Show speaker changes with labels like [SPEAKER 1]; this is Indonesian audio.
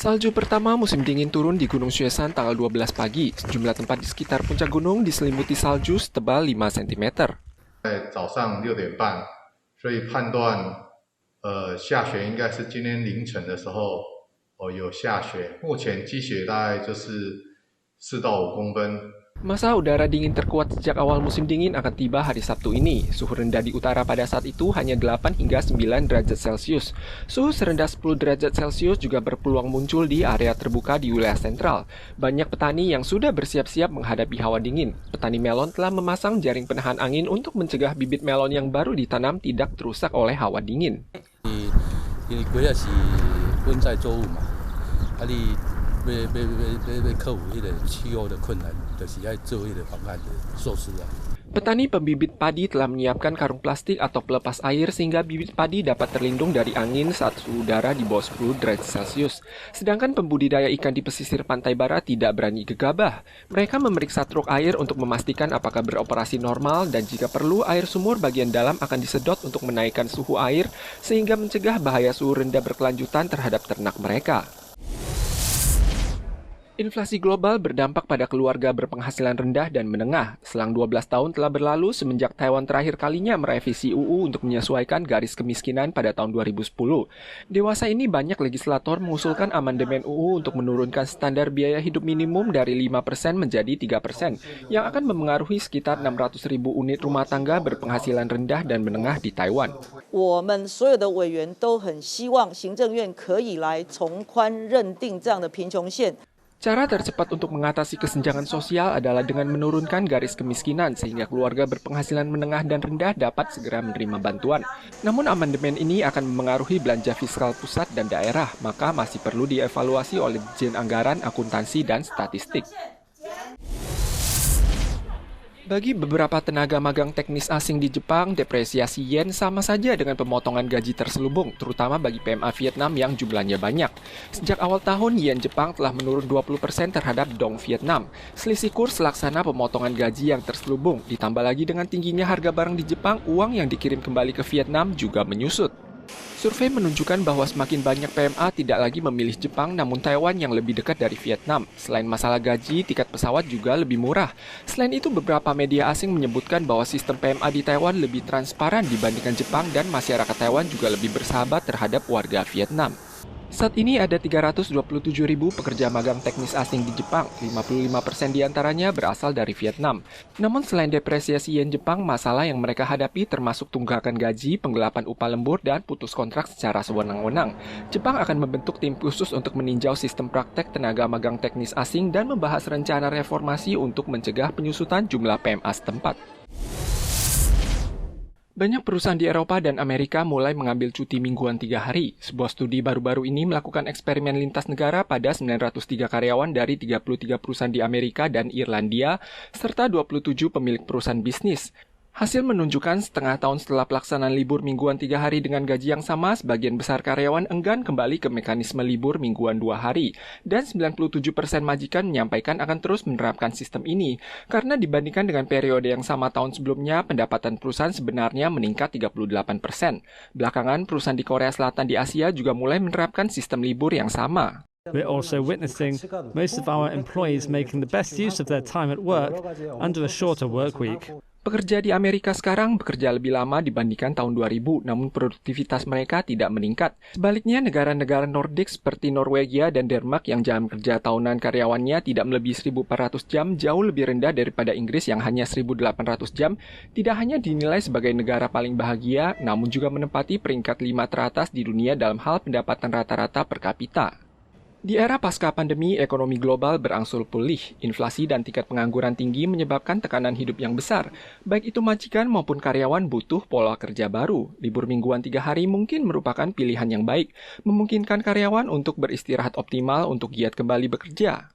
[SPEAKER 1] Salju pertama musim dingin turun di Gunung Xuesan tanggal 12 pagi. Sejumlah tempat di sekitar puncak gunung diselimuti salju setebal 5 cm.
[SPEAKER 2] 在早上6点半，所以判断，下雪应该是今天凌晨的时候，有下雪。目前积雪大概就是4到5公分。
[SPEAKER 1] Masa udara dingin terkuat sejak awal musim dingin akan tiba hari Sabtu ini. Suhu rendah di utara pada saat itu hanya 8 hingga 9 derajat Celcius. Suhu serendah 10 derajat Celcius juga berpeluang muncul di area terbuka di wilayah sentral. Banyak petani yang sudah bersiap-siap menghadapi hawa dingin. Petani melon telah memasang jaring penahan angin untuk mencegah bibit melon yang baru ditanam tidak terusak oleh hawa dingin.
[SPEAKER 3] Ini kuliah si温在作物嘛，你要克服迄个气候的困难，就是要做迄个防寒的措施啊。
[SPEAKER 1] Petani pembibit padi telah menyiapkan karung plastik atau pelepas air sehingga bibit padi dapat terlindung dari angin saat suhu udara di bawah 10 derajat Celcius. Sedangkan pembudidaya ikan di pesisir pantai barat tidak berani gegabah. Mereka memeriksa truk air untuk memastikan apakah beroperasi normal dan jika perlu air sumur bagian dalam akan disedot untuk menaikkan suhu air sehingga mencegah bahaya suhu rendah berkelanjutan terhadap ternak mereka. Inflasi global berdampak pada keluarga berpenghasilan rendah dan menengah. Selang 12 tahun telah berlalu semenjak Taiwan terakhir kalinya merevisi UU untuk menyesuaikan garis kemiskinan pada tahun 2010. Dewasa ini banyak legislator mengusulkan amandemen UU untuk menurunkan standar biaya hidup minimum dari 5% menjadi 3%, yang akan memengaruhi sekitar 600.000 unit rumah tangga berpenghasilan rendah dan menengah di Taiwan.
[SPEAKER 4] 我们所有的委员都很希望行政院可以来从宽认定这样的贫穷线。
[SPEAKER 1] Cara tercepat untuk mengatasi kesenjangan sosial adalah dengan menurunkan garis kemiskinan sehingga keluarga berpenghasilan menengah dan rendah dapat segera menerima bantuan. Namun amandemen ini akan memengaruhi belanja fiskal pusat dan daerah, maka masih perlu dievaluasi oleh Ditjen Anggaran, Akuntansi, dan Statistik. Bagi beberapa tenaga magang teknis asing di Jepang, depresiasi yen sama saja dengan pemotongan gaji terselubung, terutama bagi PMA Vietnam yang jumlahnya banyak. Sejak awal tahun, yen Jepang telah menurun 20% terhadap dong Vietnam. Selisih kurs laksana pemotongan gaji yang terselubung, ditambah lagi dengan tingginya harga barang di Jepang, uang yang dikirim kembali ke Vietnam juga menyusut. Survei menunjukkan bahwa semakin banyak PMA tidak lagi memilih Jepang namun Taiwan yang lebih dekat dari Vietnam. Selain masalah gaji, tiket pesawat juga lebih murah. Selain itu, beberapa media asing menyebutkan bahwa sistem PMA di Taiwan lebih transparan dibandingkan Jepang dan masyarakat Taiwan juga lebih bersahabat terhadap warga Vietnam. Saat ini ada 327.000 pekerja magang teknis asing di Jepang, 55% diantaranya berasal dari Vietnam. Namun selain depresiasi yen Jepang, masalah yang mereka hadapi termasuk tunggakan gaji, penggelapan upah lembur, dan putus kontrak secara sewenang-wenang. Jepang akan membentuk tim khusus untuk meninjau sistem praktek tenaga magang teknis asing dan membahas rencana reformasi untuk mencegah penyusutan jumlah PMA setempat. Banyak perusahaan di Eropa dan Amerika mulai mengambil cuti mingguan 3 hari. Sebuah studi baru-baru ini melakukan eksperimen lintas negara pada 903 karyawan dari 33 perusahaan di Amerika dan Irlandia, serta 27 pemilik perusahaan bisnis. Hasil menunjukkan setengah tahun setelah pelaksanaan libur mingguan 3 hari dengan gaji yang sama, sebagian besar karyawan enggan kembali ke mekanisme libur mingguan 2 hari. Dan 97% majikan menyampaikan akan terus menerapkan sistem ini. Karena dibandingkan dengan periode yang sama tahun sebelumnya, pendapatan perusahaan sebenarnya meningkat 38%. Belakangan, perusahaan di Korea Selatan di Asia juga mulai menerapkan sistem libur yang sama.
[SPEAKER 5] We're also witnessing most of our employees making the best use of their time at work under a shorter work week.
[SPEAKER 1] Pekerja di Amerika sekarang bekerja lebih lama dibandingkan tahun 2000, namun produktivitas mereka tidak meningkat. Sebaliknya, negara-negara Nordik seperti Norwegia dan Denmark yang jam kerja tahunan karyawannya tidak melebihi 1.400 jam jauh lebih rendah daripada Inggris yang hanya 1.800 jam, tidak hanya dinilai sebagai negara paling bahagia, namun juga menempati peringkat 5 teratas di dunia dalam hal pendapatan rata-rata per kapita. Di era pasca pandemi, ekonomi global berangsur pulih. Inflasi dan tingkat pengangguran tinggi menyebabkan tekanan hidup yang besar. Baik itu majikan maupun karyawan butuh pola kerja baru. Libur mingguan 3 hari mungkin merupakan pilihan yang baik, memungkinkan karyawan untuk beristirahat optimal untuk giat kembali bekerja.